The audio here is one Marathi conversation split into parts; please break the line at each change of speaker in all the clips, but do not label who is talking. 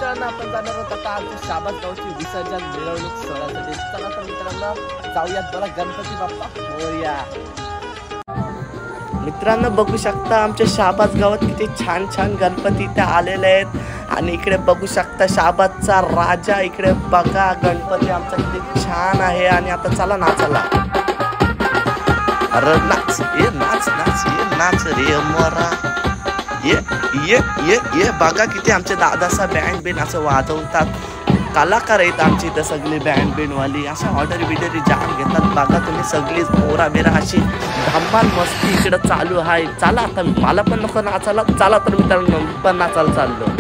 मित्रांनो आपण जाणार आहोत आता आमच्या शाबास गावची विसर्जन मिरवणूक सोहळ्यासाठी। चला तर मित्रांनो जाऊयात बघा गणपती बाप्पा मोरया। मित्रांनो बघू शकता आमच्या शाबास गावात किती छान छान गणपती इथे आलेले आहेत आणि इकडे बघू शकता शाबासचा राजा। इकडे बघा गणपती आमचा किती छान आहे आणि आता चला नाचायला। अरे नाच ये नाच नाच ये नाच रे मोरा ये ये ये ये बघा किती आमचे दादासा बँड बिन असं वाजवतात। कलाकार आहेत आमची इथं सगळी बँड बिनवाली अशा ऑर्डर बिडरी जाम घेतात। बघा तुम्ही सगळीच पोरा बिरा अशी धम्माल मस्ती इकडं चालू आहे। चला आता मला पण नको नाचायला, चला तर मित्रांनो मी पण नाचायला चाललो।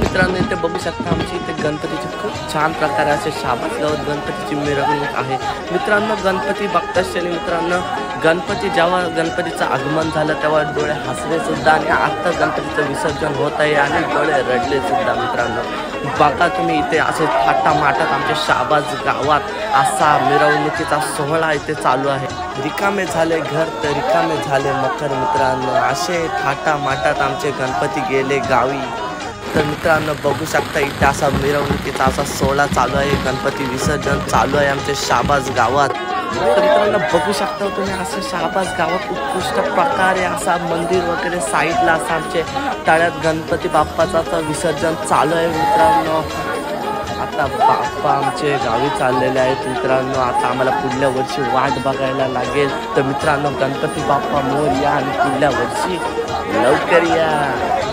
मित्रांनो इथे बघू शकता आमची इथे गणपतीचे खूप छान प्रकारे असे शाबास गावात गणपतीची मिरवणूक आहे। मित्रांनो गणपती बघताच मित्रांनो गणपती जेव्हा गणपतीचं आगमन झालं तेव्हा डोळे हसले सुद्धा आणि आता गणपतीचं विसर्जन होत आहे आणि डोळे रडले सुद्धा। मित्रांनो बघा तुम्ही इथे असे थाटामाटात आमच्या शाबास गावात असा मिरवणुकीचा सोहळा इथे चालू आहे। रिकामे झाले घर तर रिकामे झाले मकर। मित्रांनो असे थाटामाटात आमचे गणपती गेले गावी। तर मित्रांनो बघू शकता इथे असा मिरवणुकीचा असा सोहळा चालू आहे, गणपती विसर्जन चालू आहे आमच्या शाबास गावात। तर मित्रांनो बघू शकता तुम्ही असं शाबास गावात उत्कृष्ट प्रकारे असा मंदिर वगैरे साईडला असं आमचे तळ्यात गणपती बाप्पाचा विसर्जन चालू आहे। मित्रांनो आता बाप्पा आमचे गावी चाललेले आहेत। मित्रांनो आता आम्हाला पुढल्या वर्षी वाट बघायला लागेल। तर मित्रांनो गणपती बाप्पा मोरया आणि पुढल्या वर्षी लवकर या।